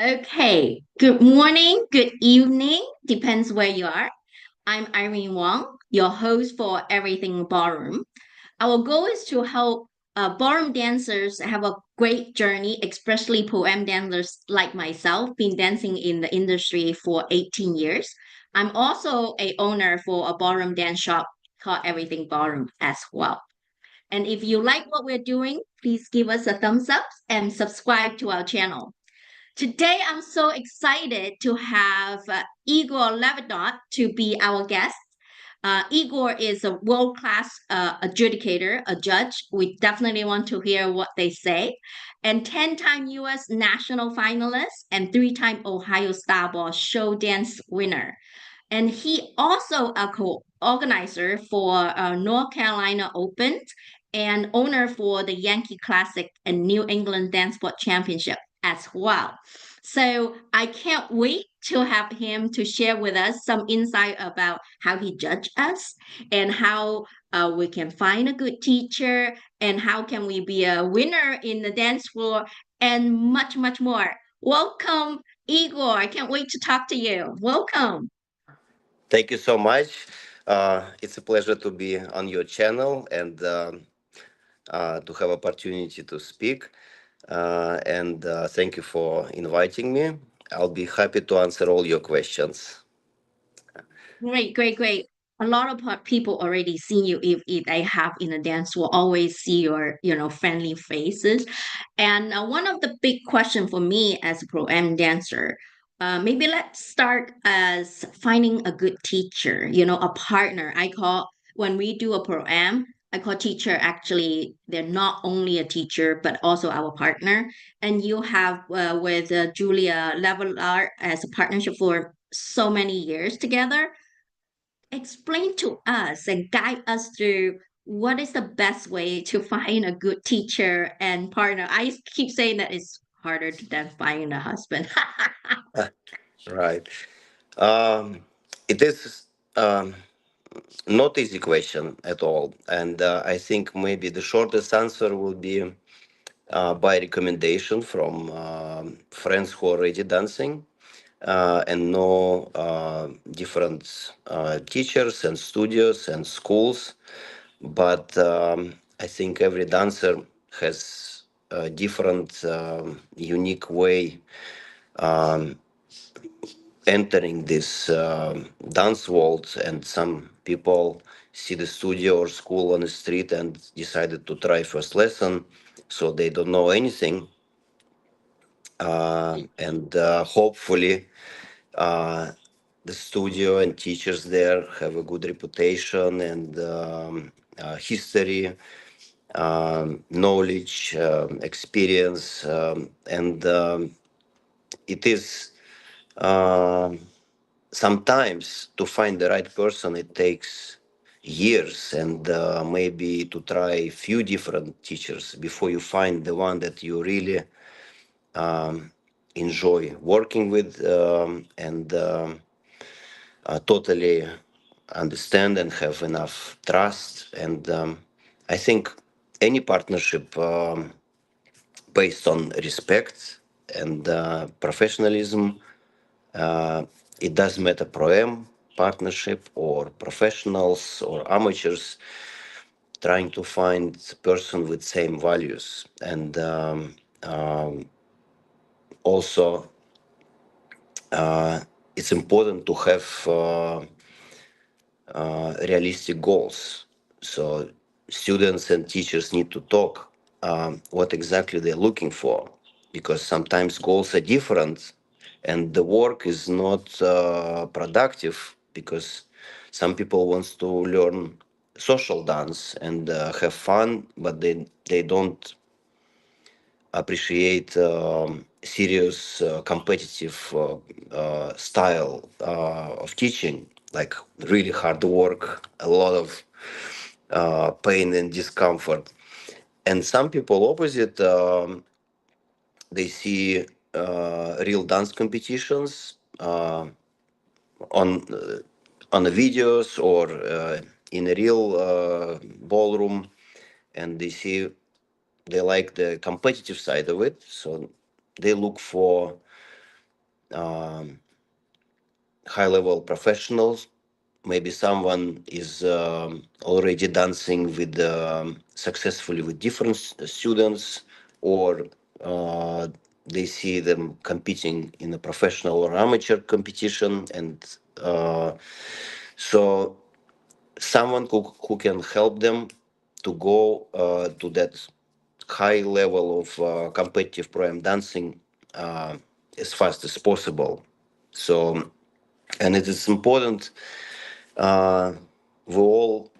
Okay, good morning, good evening, depends where you are. I'm Irene Wong, your host for Everything Ballroom. Our goal is to help ballroom dancers have a great journey, especially poem dancers like myself, been dancing in the industry for 18 years. I'm also a owner for a ballroom dance shop called Everything Ballroom as well. And if you like what we're doing, please give us a thumbs up and subscribe to our channel. Today, I'm so excited to have Igor Litvinov to be our guest. Igor is a world class adjudicator, a judge. We definitely want to hear what they say. And 10-time US national finalist and 3-time Ohio Star Ball show dance winner. And he also a co-organizer for North Carolina Open and owner for the Yankee Classic and New England Dancesport Championship as well. So I can't wait to have him to share with us some insight about how he judged us and how we can find a good teacher and how can we be a winner in the dance floor and much, much more. Welcome, Igor. I can't wait to talk to you. Welcome. Thank you so much. It's a pleasure to be on your channel and to have opportunity to speak. And thank you for inviting me. I'll be happy to answer all your questions. Great, great, great. A lot of people already see you if they have in a dance will always see your friendly faces. And one of the big question for me as a pro am dancer, maybe let's start as finding a good teacher, a partner. I call when we do a pro am, I call teacher actually they're not only a teacher but also our partner. And you have with Julia Levelar as a partnership for so many years together. Explain to us and guide us through what is the best way to find a good teacher and partner. I keep saying that it's harder than finding a husband. Right. Um, it is not easy question at all, and I think maybe the shortest answer will be by recommendation from friends who are already dancing and know different teachers and studios and schools. But I think every dancer has a different, unique way um, entering this dance world, and some people see the studio or school on the street and decided to try first lesson, so they don't know anything, and hopefully uh, the studio and teachers there have a good reputation and history, knowledge, experience, and it is um sometimes to find the right person it takes years, and maybe to try few different teachers before you find the one that you really um, enjoy working with, and totally understand and have enough trust. And I think any partnership based on respect and professionalism, uh, it doesn't matter pro-am partnership or professionals or amateurs, trying to find a person with same values. And also it's important to have realistic goals. So students and teachers need to talk what exactly they're looking for, because sometimes goals are different, and the work is not productive, because some people wants to learn social dance and have fun, but they don't appreciate serious competitive style of teaching, like really hard work, a lot of pain and discomfort. And some people opposite, they see real dance competitions on on the videos or in a real ballroom, and they see they like the competitive side of it, so they look for um, high level professionals. Maybe someone is already dancing with successfully with different students, or uh, they see them competing in a professional or amateur competition, and so someone who can help them to go to that high level of competitive pro am dancing as fast as possible. So, and it is important. Uh, we all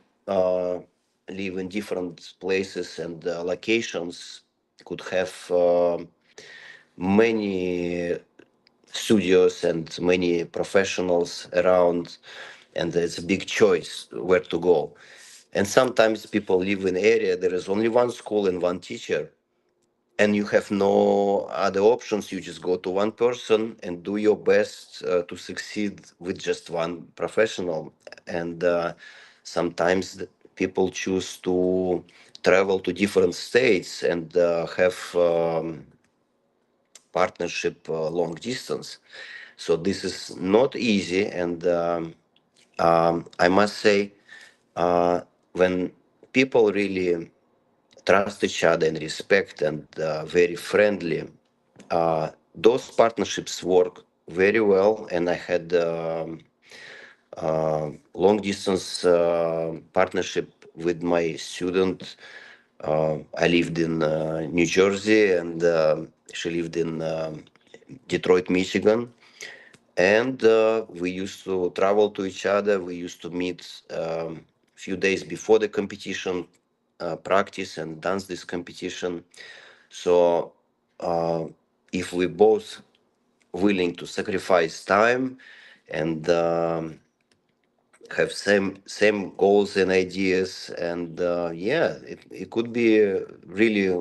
live in different places and locations. Could have many studios and many professionals around, and it's a big choice where to go. And sometimes people live in area there is only one school and one teacher, and you have no other options. You just go to one person and do your best to succeed with just one professional. And sometimes people choose to travel to different states and have partnership long distance. So this is not easy, and I must say, when people really trust each other and respect and very friendly, those partnerships work very well. And I had long distance partnership with my student. I lived in New Jersey, and she lived in Detroit, Michigan. And we used to travel to each other. We used to meet few days before the competition, practice and dance this competition. So uh, if we both willing to sacrifice time and have same goals and ideas, and yeah, it could be really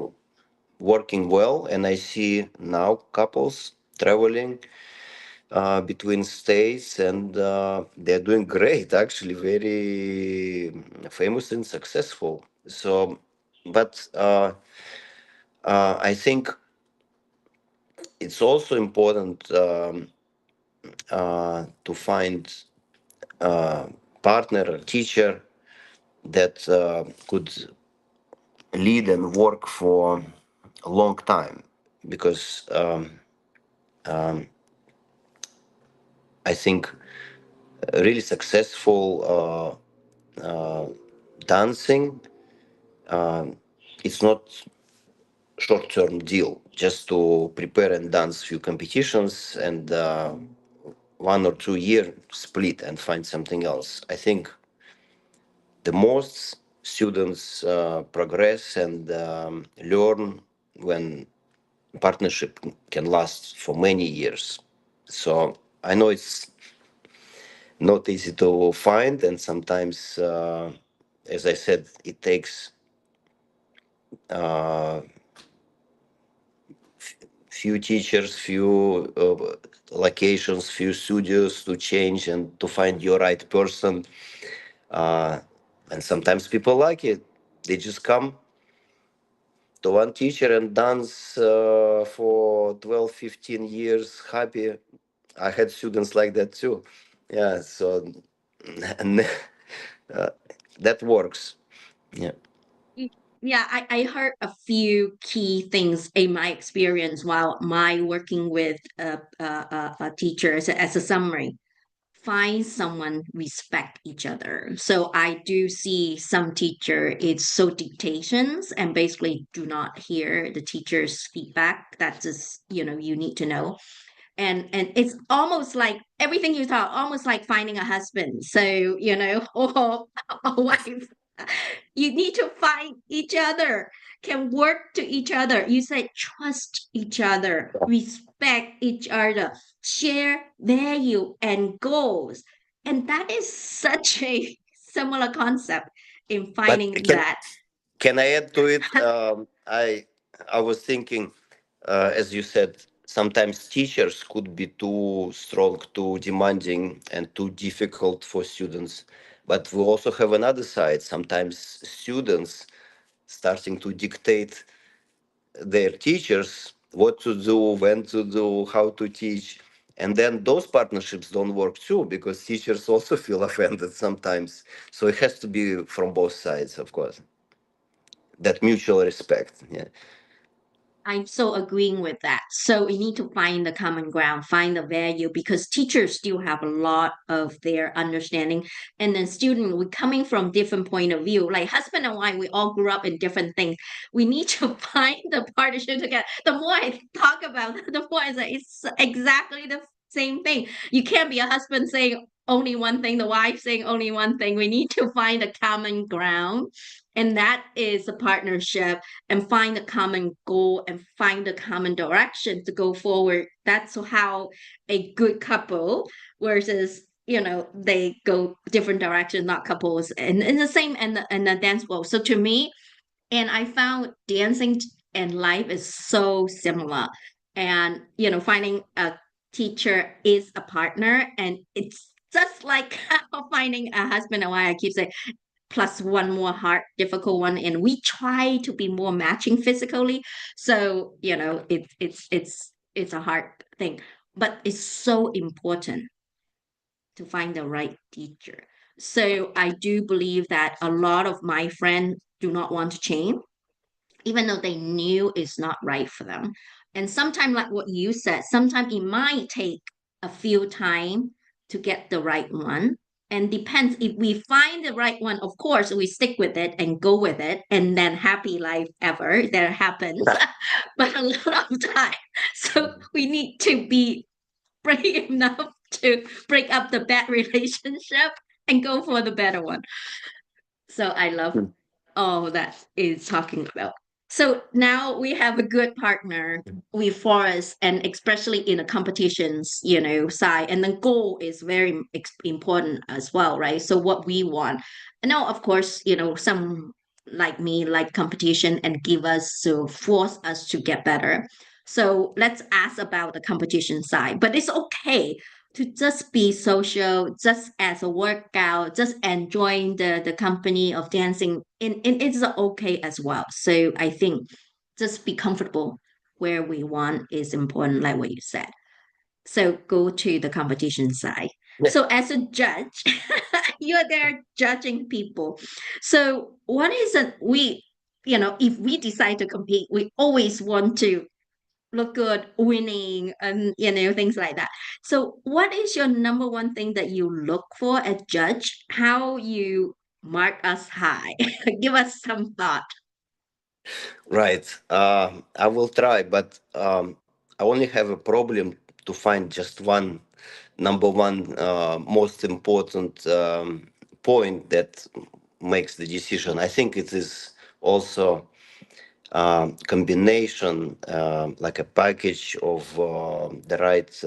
working well. And I see now couples traveling between states, and they're doing great, actually very famous and successful. So but I think it's also important to find a partner or teacher that could lead and work for a long time, because I think really successful dancing, it's not short-term deal just to prepare and dance few competitions and 1 or 2 year split and find something else. I think the most students progress and learn when partnership can last for many years. So I know it's not easy to find, and sometimes, as I said, it takes few teachers, few locations, few studios to change and to find your right person. Uh, and sometimes people like it. They just come to one teacher and dance for 12, 15 years happy. I had students like that too. Yeah, so and uh, that works. Yeah. Y- Yeah, I heard a few key things in my experience while my working with a teacher as a summary. Find someone respect each other. So I do see some teacher it's so dictations and basically do not hear the teacher's feedback. That's just, you need to know. And it's almost like everything you thought, almost like finding a husband. So, or a wife. You need to find each other, can work to each other. You said trust each other, respect each other, share value and goals. And that is such a similar concept in But finding that. can I add to it? I was thinking, as you said, sometimes teachers could be too strong, too demanding, and too difficult for students. But we also have another side. Sometimes students starting to dictate their teachers what to do, when to do, how to teach. And then those partnerships don't work too, because teachers also feel offended sometimes. So it has to be from both sides, of course, that mutual respect. Yeah. I'm so agreeing with that. So we need to find the common ground, find the value, because teachers still have a lot of their understanding. And then student, we coming from different point of view. Like husband and wife, we all grew up in different things. We need to find the partnership together. The more I talk about it, the more I say it's exactly the same thing. You can't be a husband saying only one thing, the wife saying only one thing. We need to find a common ground. And that is a partnership and find a common goal and find a common direction to go forward. That's how a good couple versus they go different directions, not couples, and the same in the dance world. So to me, and I found dancing and life is so similar. And finding a teacher is a partner, and it's just like finding a husband and wife. I keep saying plus one more hard difficult one, and we try to be more matching physically, so it's a hard thing, but it's so important to find the right teacher. So I do believe that a lot of my friends do not want to change even though they knew it's not right for them. And sometimes, like what you said, sometimes it might take a few time to get the right one. And depends if we find the right one, of course, we stick with it and go with it, and then happy life ever that happens. But a lot of time, so we need to be brave enough to break up the bad relationship and go for the better one. So I love all that is talking about. So now we have a good partner with Forest, and especially in the competitions, side. And the goal is very important as well, right? So what we want. And now, of course, some like me like competition and give us to force us to get better. So let's ask about the competition side. But it's okay to just be social, just as a workout, just enjoying the company of dancing, and it's okay as well. So I think just be comfortable where we want is important, like what you said. So go to the competition side. Yeah. So as a judge, you're there judging people. So what is it if we decide to compete, we always want to look good winning and things like that. So what is your number one thing that you look for at judge, how you mark us high? Give us some thought. Right. I will try, but I only have a problem to find just one number one most important point that makes the decision. I think it is also combination, like a package of the right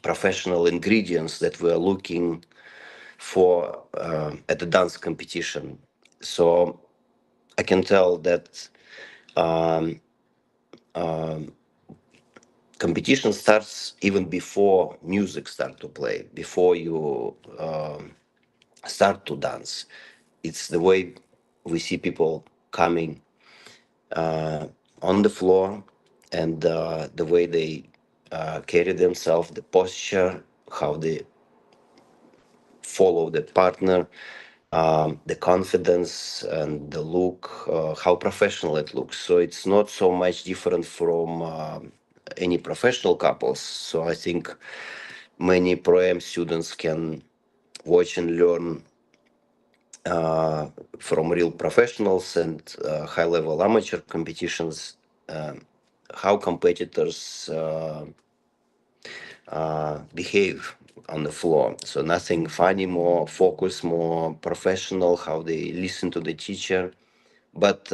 professional ingredients that we are looking for at the dance competition. So I can tell that um, competition starts even before music start to play, before you start to dance. It's the way we see people coming on the floor, and the way they carry themselves, the posture, how they follow the partner, the confidence and the look, how professional it looks. So it's not so much different from any professional couples. So I think many pro-am students can watch and learn from real professionals and high-level amateur competitions, how competitors behave on the floor. So nothing funny, more focused, more professional, how they listen to the teacher. But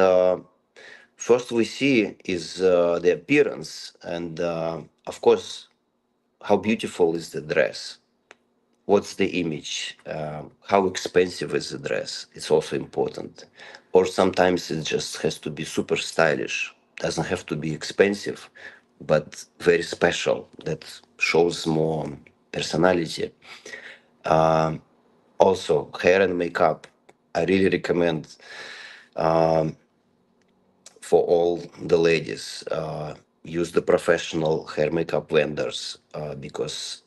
first we see is the appearance, and of course, how beautiful is the dress. What's the image? How expensive is the dress? It's also important. Or sometimes it just has to be super stylish. Doesn't have to be expensive, but very special. That shows more personality. Also, hair and makeup. I really recommend for all the ladies. use the professional hair makeup vendors because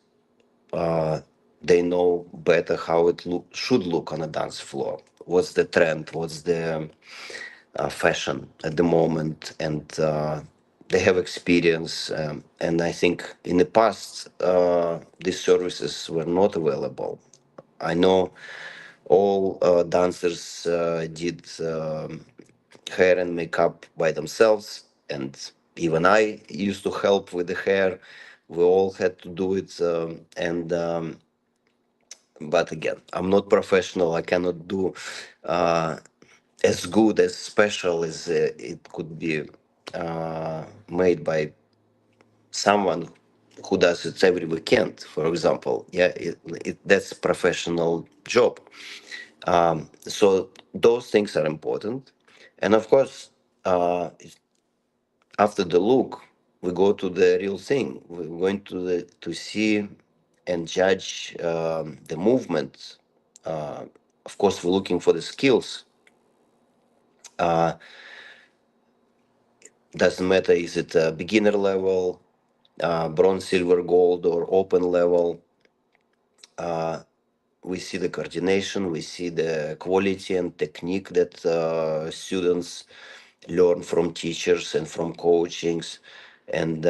uh, they know better how it should look on a dance floor. What's the trend? What's the fashion at the moment? And they have experience. And I think in the past, these services were not available. I know all dancers did hair and makeup by themselves, and even I used to help with the hair. We all had to do it, and but again, I'm not professional. I cannot do as good as special as it could be made by someone who does it every weekend, for example. Yeah, that's a professional job. So those things are important, and of course, after the look, we go to the real thing. We're going to see and judge the movement. Uh, of course, we're looking for the skills. Doesn't matter is it a beginner level, bronze, silver, gold, or open level. We see the coordination, we see the quality and technique that students learn from teachers and from coachings, and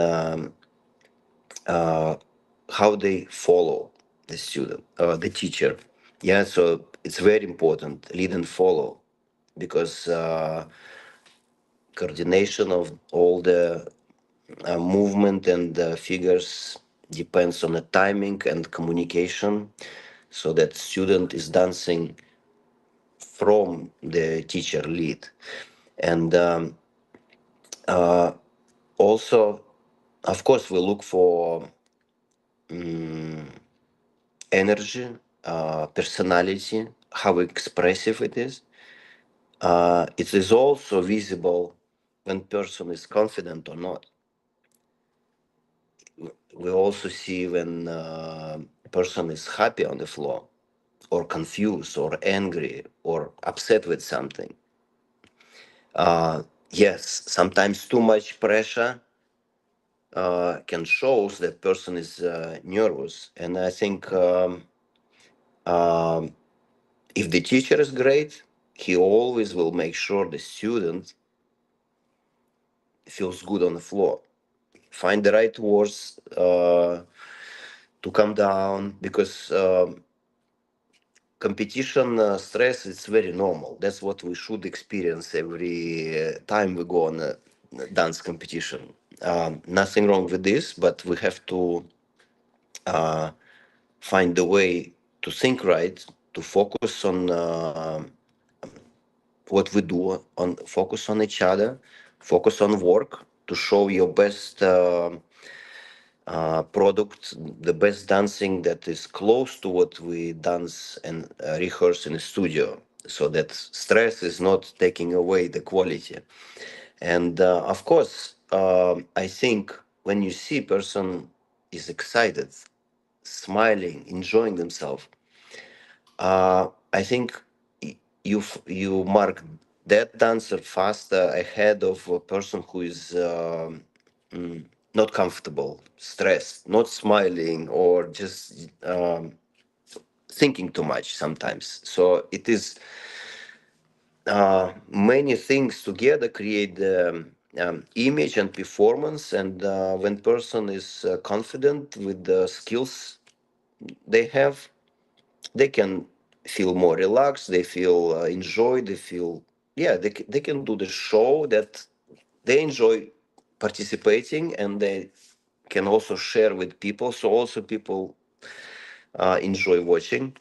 how they follow the student, the teacher. Yeah, so it's very important, lead and follow, because coordination of all the movement and figures depends on the timing and communication, so that student is dancing from the teacher lead. And also, of course, we look for energy, personality, how expressive it is. It is also visible when person is confident or not. We also see when person is happy on the floor, or confused, or angry, or upset with something. Yes, sometimes too much pressure can show that person is nervous, and I think if the teacher is great, he always will make sure the student feels good on the floor. Find the right words to calm down, because competition stress is very normal. That's what we should experience every time we go on a dance competition. Nothing wrong with this, but we have to find the way to think right, to focus on what we do, on focus on each other, focus on work to show your best product, the best dancing that is close to what we dance and rehearse in the studio, so that stress is not taking away the quality. And of course, I think when you see person is excited, smiling, enjoying themselves, I think you mark that dancer faster ahead of a person who is not comfortable, stressed, not smiling, or just thinking too much sometimes. So it is many things together create the image and performance. And when person is confident with the skills they have, they can feel more relaxed, they feel enjoyed, they feel, yeah, they can do the show that they enjoy participating, and they can also share with people, so also people enjoy watching.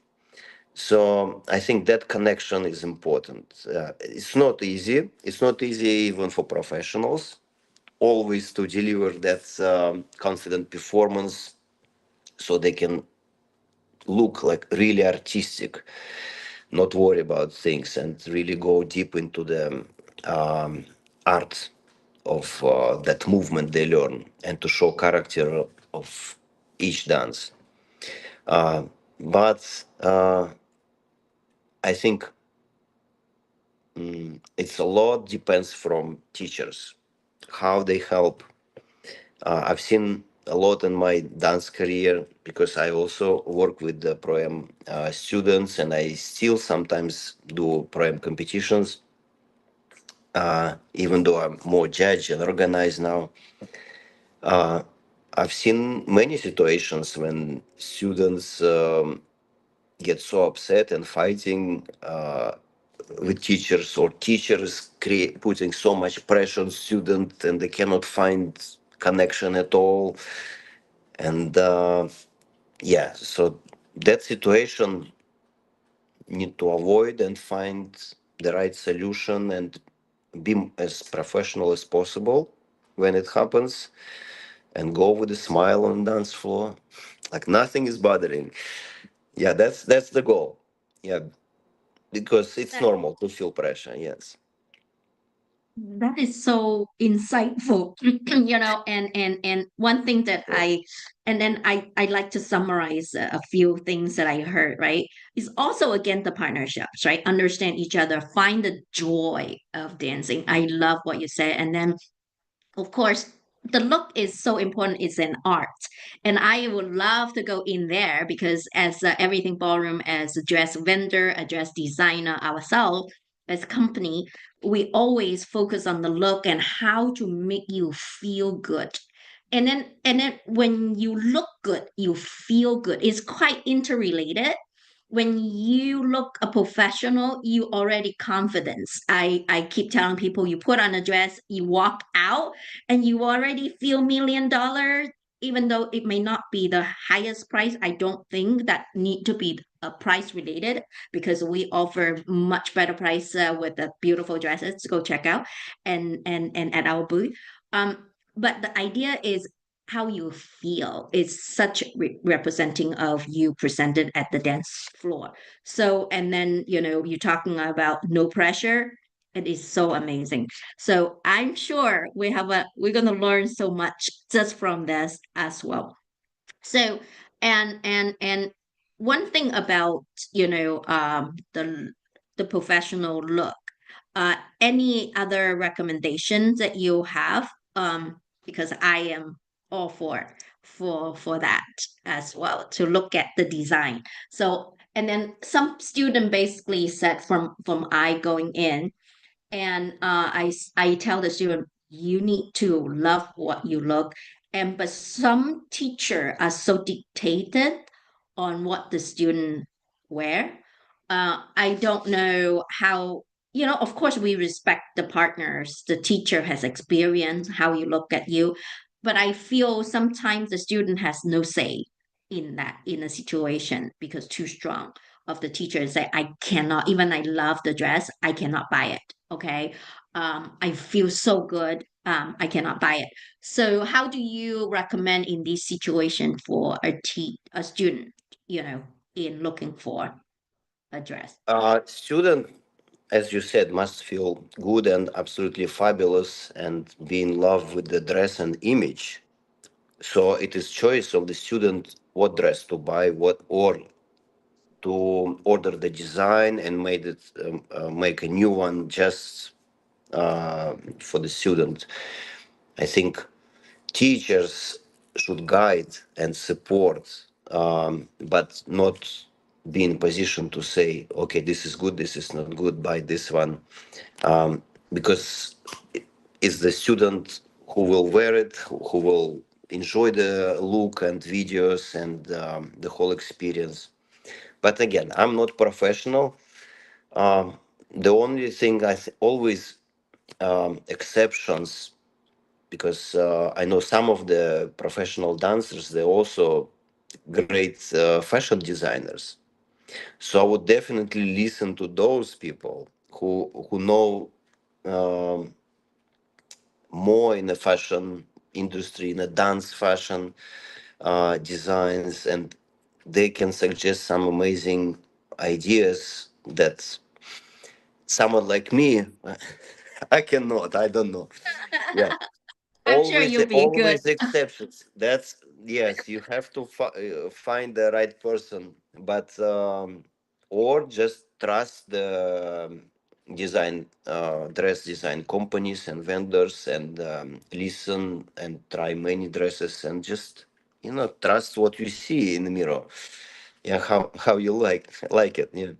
So I think that connection is important. It's not easy, it's not easy even for professionals always to deliver that confident performance, so they can look like really artistic, not worry about things, and really go deep into the art of that movement they learn, and to show character of each dance. But I think it's a lot depends from teachers, how they help, I've seen a lot in my dance career because I also work with the proem students, and I still sometimes do proem competitions. Even though I'm more judge and organized now, I've seen many situations when students get so upset and fighting with teachers, or teachers putting so much pressure on student and they cannot find connection at all. And yeah, so that situation need to avoid and find the right solution and be as professional as possible when it happens, and go with a smile on the dance floor like nothing is bothering. Yeah, that's the goal. Yeah, because it's That normal to feel pressure. Yes. that is so insightful, and one thing that and then I like to summarize a few things that I heard, right? Is also again the partnerships, right? Understand each other, find the joy of dancing. I love what you said. And then of course the look is so important. It's an art, and I would love to go in there because as everything ballroom, as a dress vendor, a dress designer ourselves, as a company, we always focus on the look and how to make you feel good. And then when you look good you feel good. It's quite interrelated. When you look a professional, you already confidence. I keep telling people, you put on a dress, you walk out, and you already feel $1 million. Even though it may not be the highest price, I don't think that need to be a price related, because we offer much better price with the beautiful dresses. Go check out and at our booth. But the idea is how you feel is such representing of you presented at the dance floor. So, and then, you're talking about no pressure. It is so amazing. So I'm sure we're going to learn so much just from this as well. So, and one thing about, the professional look, any other recommendations that you have? Because I am all for that as well, to look at the design. So, and then some student basically said from I going in, and I tell the student, you need to love what you look. And but some teacher are so dictated on what the student wear. I don't know how, of course we respect the partners, the teacher has experience how you look at you, but I feel sometimes the student has no say in a situation, because too strong of the teacher say, I cannot, even I love the dress, I cannot buy it. Okay. I feel so good. I cannot buy it. So how do you recommend in this situation for a student, in looking for a dress? Student, as you said, must feel good and absolutely fabulous and be in love with the dress and image. So it is choice of the student what dress to buy, what, or to order the design and make a new one just for the student. I think teachers should guide and support, but not be in position to say, okay, this is good, this is not good, buy this one, because it's the student who will wear it, who will enjoy the look and videos and the whole experience. But again, I'm not professional. Um, the only thing always exceptions, because I know some of the professional dancers, they're also great fashion designers. So I would definitely listen to those people who know um, more in the fashion industry, in the dance fashion designs, and they can suggest some amazing ideas that someone like me I cannot. I don't know. Yeah. I'm sure Always, you'll be good. always exceptions. That's yes. You have to find the right person, but or just trust dress design companies and vendors, and listen and try many dresses, and just trust what you see in the mirror. Yeah, how you like it. Yeah.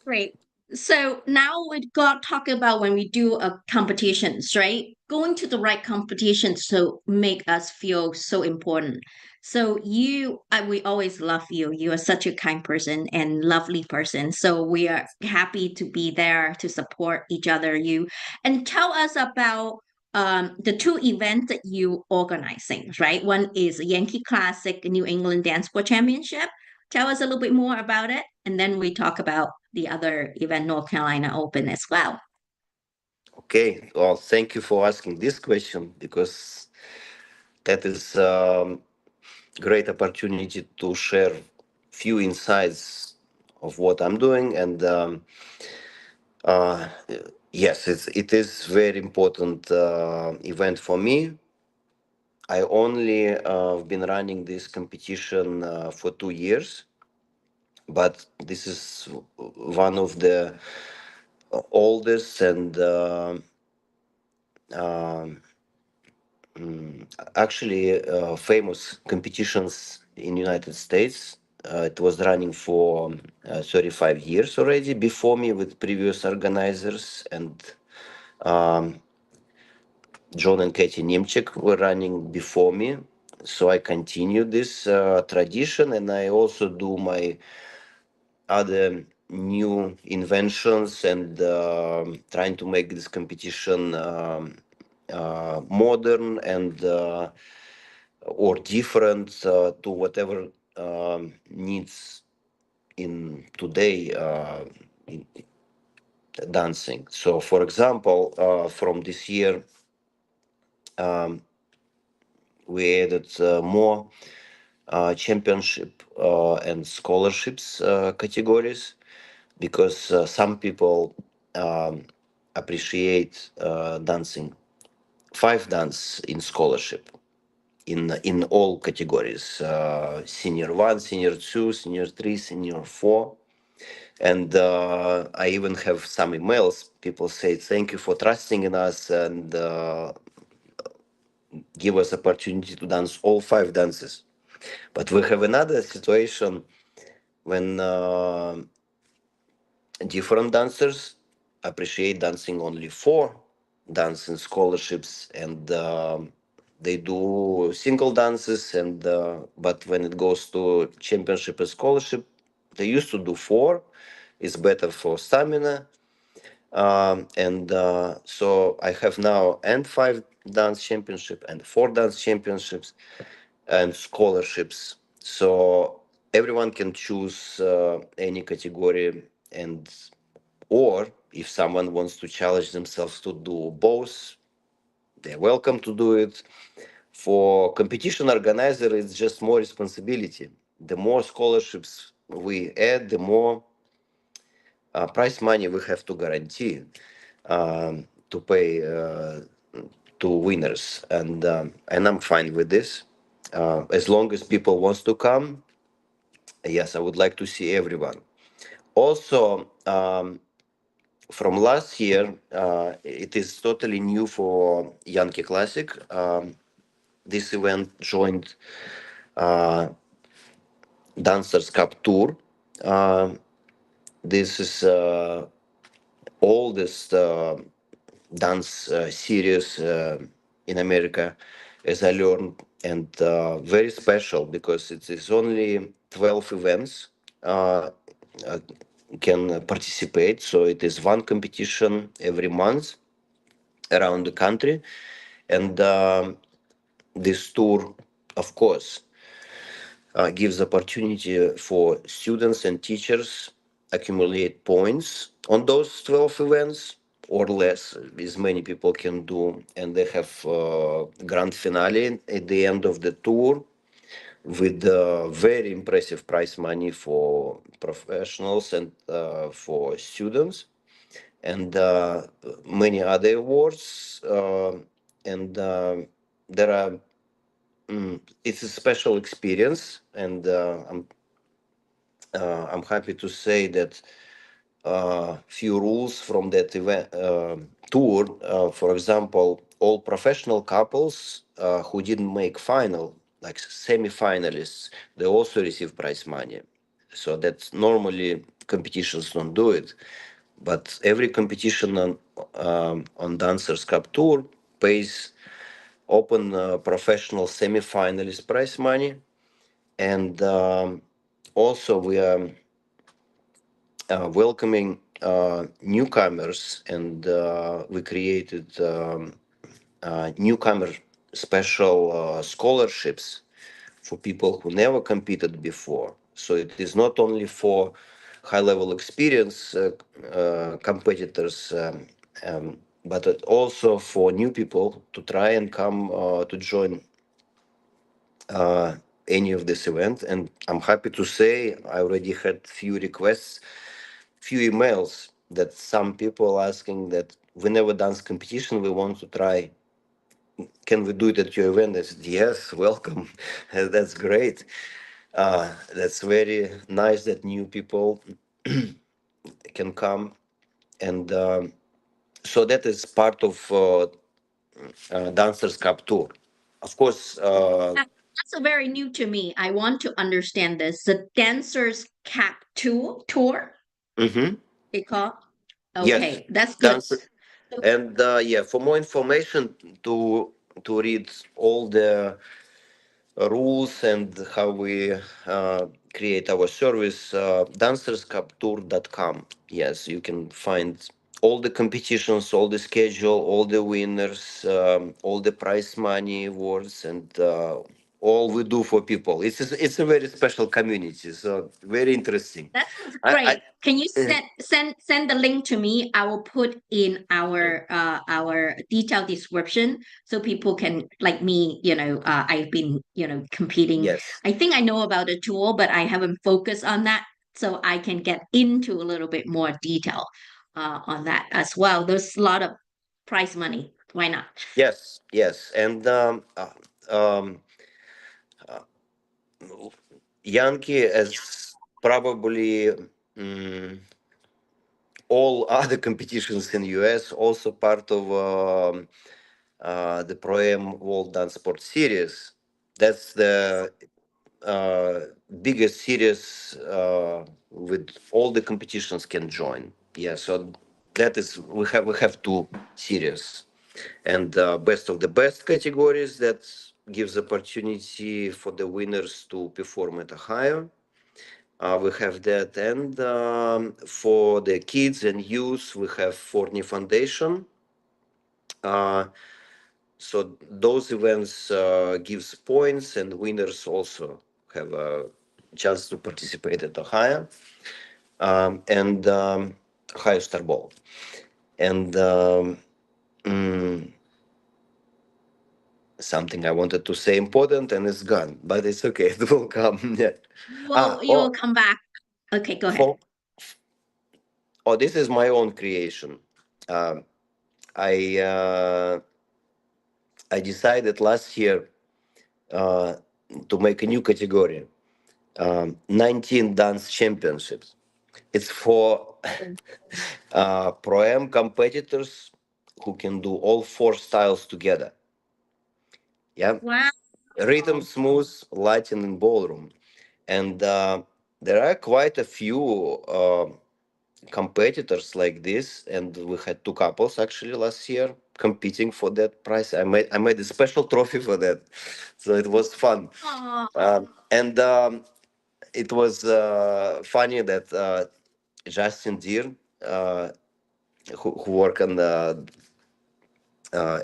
Great. So now we got talk about when we do a competitions, right? Going to the right competitions to make us feel so important. So we always love you. You are such a kind person and lovely person. So we are happy to be there to support each other. You and tell us about the two events that you organizing, right? One is Yankee Classic New England Dancesport Championship. Tell us a little bit more about it, and then we talk about the other event, North Carolina Open, as well. Okay. Well, thank you for asking this question, because that is great opportunity to share few insights of what I'm doing. And uh, yes, it is very important event for me. I only been running this competition for 2 years, but this is one of the oldest and um, actually famous competitions in United States. It was running for 35 years already before me, with previous organizers, and um, John and Katie Nemchek were running before me. So I continue this tradition, and I also do my other new inventions, and trying to make this competition modern and or different to whatever needs in today in dancing. So, for example, from this year, um, we added more championship and scholarships categories, because some people um, appreciate dancing five dance in scholarship in all categories: senior one, senior two, senior three, senior four. And I even have some emails. People say thank you for trusting in us, and give us opportunity to dance all five dances. But we have another situation when different dancers appreciate dancing only four dancing scholarships, and they do single dances, and but when it goes to championship and scholarship, they used to do four. It's better for stamina. And so I have now and five dance championship and four dance championships and scholarships. So everyone can choose any category, and or if someone wants to challenge themselves to do both, they're welcome to do it. For competition organizer, it's just more responsibility. The more scholarships we add, the more prize money we have to guarantee to pay to winners, and I'm fine with this. As long as people wants to come, yes, I would like to see everyone. Also, from last year, it is totally new for Yankee Classic. This event joined uh, Dancers Cup Tour. Uh, this is oldest dance series in America, as I learned, and very special because it is only 12 events uh, can participate. So it is one competition every month around the country, and this tour, of course, gives opportunity for students and teachers accumulate points on those 12 events or less, as many people can do, and they have grand finale at the end of the tour with very impressive prize money for professionals and for students, and many other awards. And there are it's a special experience, and I'm happy to say that few rules from that event tour. For example, all professional couples who didn't make final, like semi-finalists, they also receive prize money. So that's normally competitions don't do it, but every competition on Dancers Cup Tour pays open professional semi-finalist prize money, and also we are welcoming newcomers, and we created newcomer special scholarships for people who never competed before. So it is not only for high level experience competitors, but also for new people to try and come to join uh, any of this event. And I'm happy to say I already had few requests, few emails that some people asking that we never dance competition, we want to try. Can we do it at your event? I said, yes, welcome. That's great. That's very nice that new people can come. And so that is part of Dancers Cup Tour. Of course, That's a very new to me. I want to understand this. The Dancers Cap Tour, mhm, they call. yes, Okay, that's good. dance. So And yeah, for more information to read all the rules and how we create our service, dancerscuptour.com. Yes, you can find all the competitions, all the schedule, all the winners, all the prize money awards, and all we do for people. It's a very special community, so very interesting. that sounds I great. Can you uh, send the link to me? I will put in yeah. our detailed description so people can like me, I've been, competing. Yes. I think I know about the tool, but I haven't focused on that. So I can get into a little bit more detail on that as well. There's a lot of prize money. Why not? Yes, yes, and um, Yankee, as probably all other competitions in US, also part of the Pro-Am World Dancesport Series. That's the uh, biggest series with all the competitions can join. Yeah, so that is we have two series, and best of the best categories that gives opportunity for the winners to perform at a higher. We have that, and for the kids and youth, we have Fortney Foundation. Uh, so those events gives points, and winners also have a chance to participate at the higher and higher star ball. And mm, something I wanted to say important, and it's gone, but it's okay. It will come. Yeah. You will Oh, come back. Okay, go ahead. for this is my own creation. Um, I uh, I decided last year uh, to make a new category, 19 dance championships. It's for pro-am competitors who can do all four styles together. Yeah, Wow. rhythm, smooth, Latin, and ballroom. And there are quite a few competitors like this, and we had two couples actually last year competing for that prize. I made a special trophy for that, so it was fun. Oh, And it was funny that Justin Deere, uh, who work on the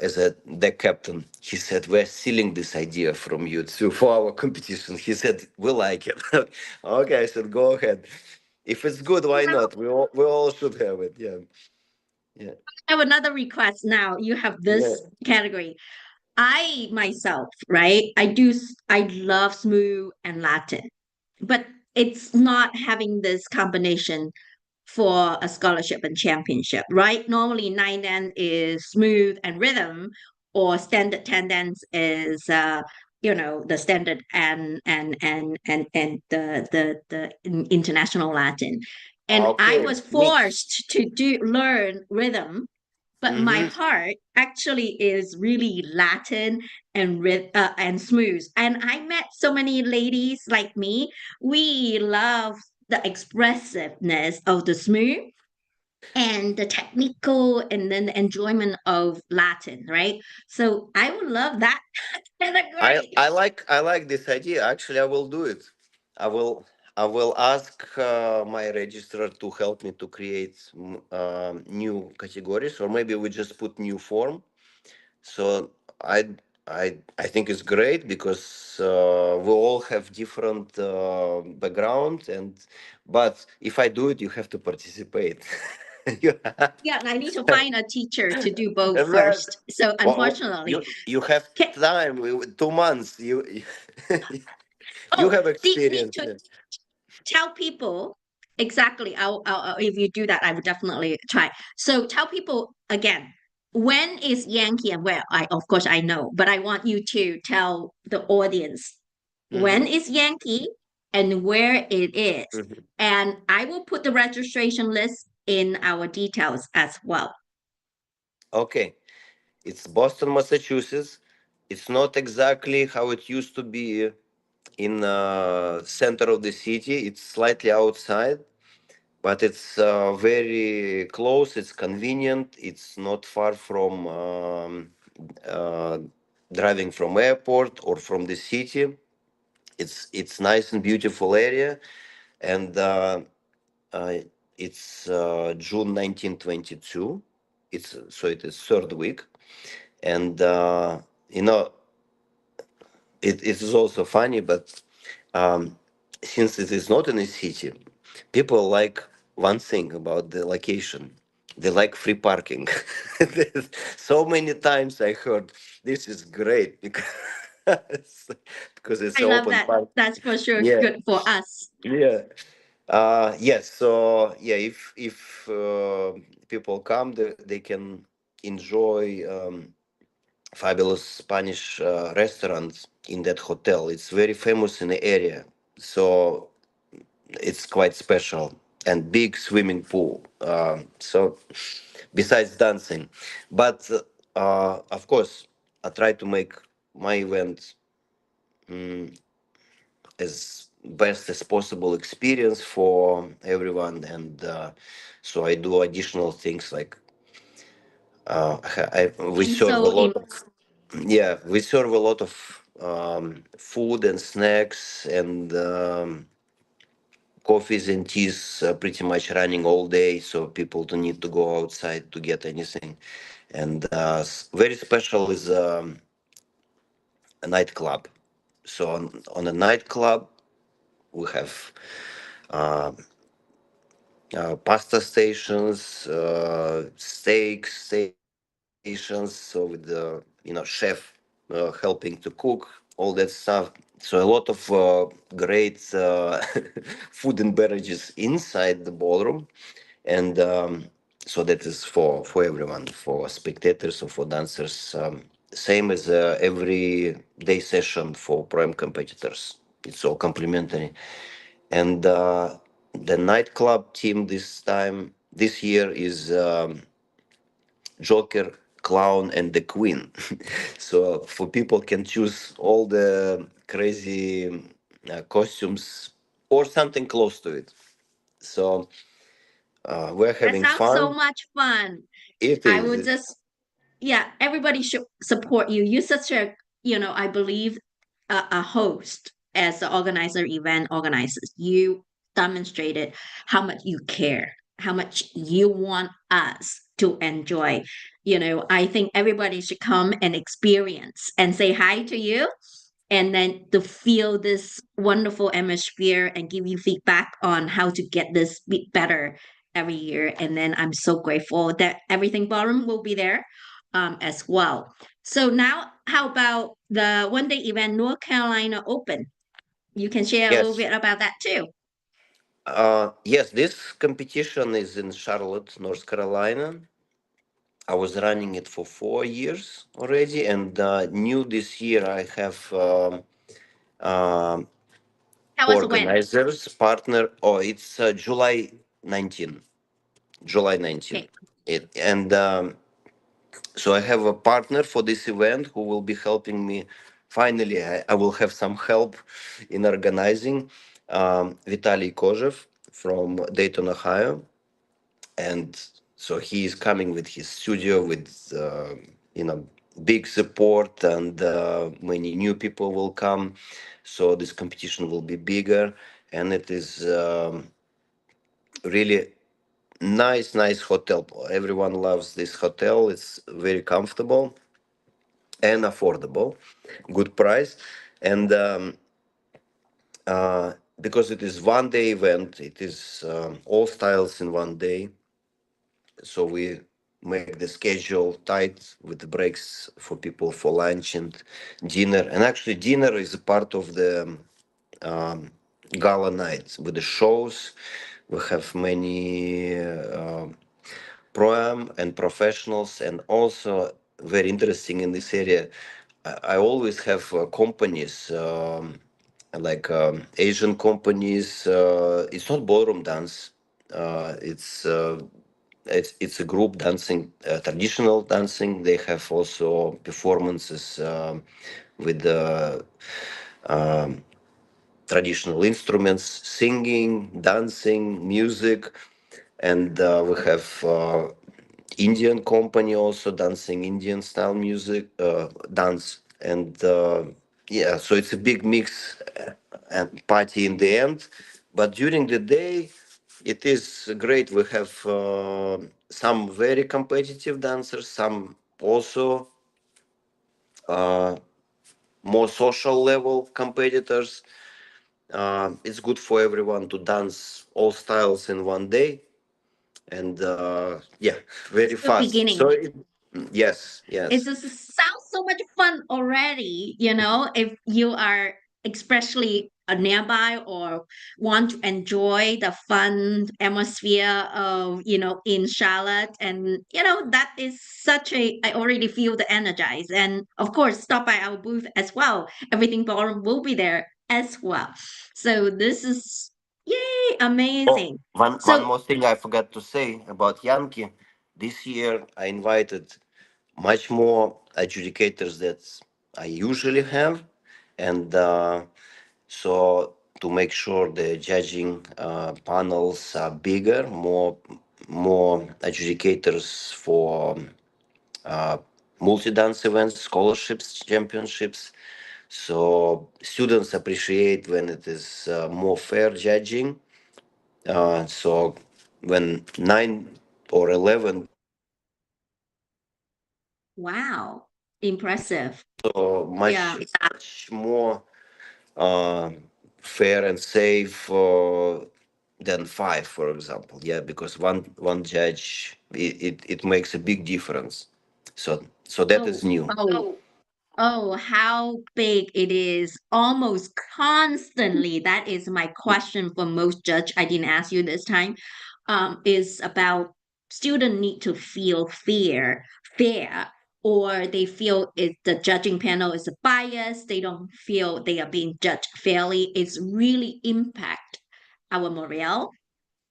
as a deck captain, he said, "We're stealing this idea from you too for our competition." He said, "We like it." Okay, I said, "Go ahead. If it's good, why now not? We all should have it." Yeah, yeah, I have another request now. You have yeah. this category. I myself, right? I love smooth and Latin, but it's not having this combination for a scholarship and championship, right? Normally, nine dance is smooth and rhythm, or standard ten dance is the standard and the international Latin. and I Okay, was mix. forced to do learn rhythm, but my Mm-hmm. heart actually is really Latin and smooth. And I met so many ladies like me. We love the expressiveness of the smooth and the technical and then the enjoyment of Latin, right? So I would love that. That's great. I like this idea. Actually, I will do it. I will I will ask my registrar to help me to create new categories, or maybe we just put new form. So I think it's great because we all have different background, and but if I do it, you have to participate. You have- Yeah, and I need to find a teacher to do both and that, first. So well, unfortunately, you have can, time, 2 months. You you oh, have need experience. to tell people exactly. If you do that, I would definitely try. So tell people again, when is Yankee and where? I of course I know, but I want you to tell the audience when Hmm. is Yankee and where it is. Hmm. And I will put the registration list in our details as well. Okay, it's Boston, Massachusetts. It's not exactly how it used to be in center of the city. It's slightly outside, but it's very close. It's convenient. It's not far from uh, driving from airport or from the city. It's nice and beautiful area, and uh, it's June 1922. It's so it is third week, and you know it is also funny, but um, since it is not in a city, people like one thing about the location. They like free parking. So many times I heard this is great because because it's I an love open that. park. That's for sure Yeah, good for us. yeah. Yes. So yeah, if people come, they can enjoy fabulous Spanish restaurants in that hotel. It's very famous in the area, so it's quite special and big swimming pool. So besides dancing, but of course, I try to make my event as best as possible experience for everyone, and so I do additional things like we I'm serve a so lot of yeah, we serve a lot of food and snacks and coffees and teas pretty much running all day, so people don't need to go outside to get anything. And very special is a nightclub. So on a nightclub, we have pasta stations, steak stations. So with the chef helping to cook all that stuff. So a lot of great food and beverages inside the ballroom, and so that is for everyone, for spectators or for dancers. Same as every day session for prime competitors. It's all complimentary, and the nightclub team this year is Joker, Clown, and the Queen. So for people can choose all the crazy costumes or something close to it. So we're That having sounds so fun. much fun. It I is. would just, yeah, everybody should support you. You're such a, I believe a host as the organizer, event organizers. You demonstrated how much you care, how much you want us to enjoy. I think everybody should come and experience and say hi to you and then to feel this wonderful atmosphere and give you feedback on how to get this bit better every year. And then I'm so grateful that Everything Ballroom will be there as well. So now, how about the one day event, North Carolina Open? You can share a little Yes. bit about that too. Yes, this competition is in Charlotte, North Carolina. I was running it for 4 years already, and new this year I have um Tell us when. organizers partner. Oh, it's July. 19, July Okay. 19. And so I have a partner for this event who will be helping me. Finally, I will have some help in organizing. Vitaly Kozev from Dayton, Ohio, and so he is coming with his studio with big support, and many new people will come. So this competition will be bigger, and it is really nice hotel. Everyone loves this hotel. It's very comfortable and affordable, good price, and because it is 1 day event, it is all styles in 1 day. So we make the schedule tight with the breaks for people for lunch and dinner. And actually, dinner is a part of the gala night with the shows. We have many pro-am and professionals, and also very interesting in this area. I always have companies like Asian companies. It's not ballroom dance. It's a group dancing, traditional dancing. They have also performances with traditional instruments, singing, dancing, music, and we have Indian company also dancing Indian style music, dance, and yeah, so it's a big mix and party in the end. But during the day, it is great. We have some very competitive dancers, some also uh, more social level competitors. It's good for everyone to dance all styles in 1 day, and yeah, very It's good fast. So beginning. yes, It yes. just sounds so much fun already, if you are especially nearby or want to enjoy the fun atmosphere of, in Charlotte. And, that is such I already feel the energize. And of course, stop by our booth as well. Everything Ballroom will be there as well. So this is, yay, Oh, amazing. one So, more thing I forgot to say about Yankee. This year I invited much more adjudicators that I usually have, and so to make sure the judging panels are bigger, more adjudicators for uh, multi-dance events, scholarships, championships. So students appreciate when it is more fair judging. So when 9 or 11, wow, impressive. so Yeah. much more uh, fair and safe than five, for example. Yeah, because one judge, it makes a big difference. So that is Oh, new. oh, how big it is almost constantly. That is my question for most judge. I didn't ask you this time. Is about student need to feel fair, or they feel the judging panel is biased. They don't feel they are being judged fairly. It's really impact our morale,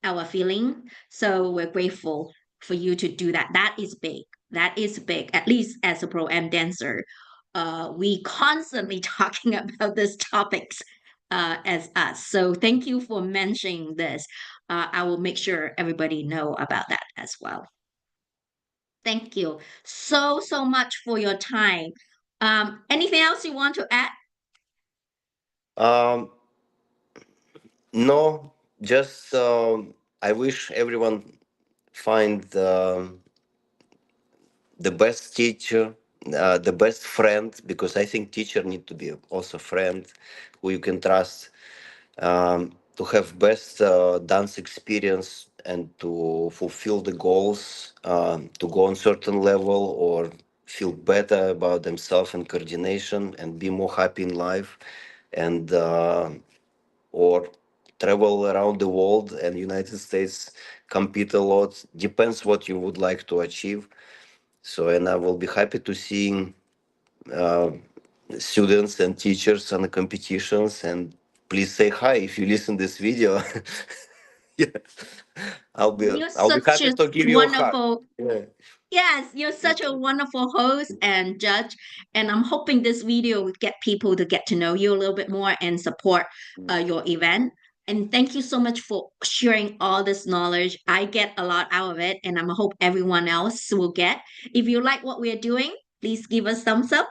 our feeling. So we're grateful for you to do that. That is big. That is big. At least as a pro am dancer, we constantly talking about these topics as us. So thank you for mentioning this. I will make sure everybody know about that as well. Thank you so much for your time. Anything else you want to add? Um, no, just I wish everyone find the best teacher, the best friend, because I think teacher need to be also friend who you can trust, to have best dance experience and to fulfill the goals, to go on certain level or feel better about themselves and coordination and be more happy in life, and or travel around the world and United States, compete a lot, depends what you would like to achieve. So, and I will be happy to seeing uh, students and teachers on the competitions. And please say hi if you listen this video. Yeah, You're I'll be such happy a to give you a hug. wonderful, Yeah. yes, you're You such a too. wonderful host and judge. And I'm hoping this video would get people to get to know you a little bit more and support your event. And thank you so much for sharing all this knowledge. I get a lot out of it, and I hope everyone else will get. If you like what we're doing, please give us thumbs up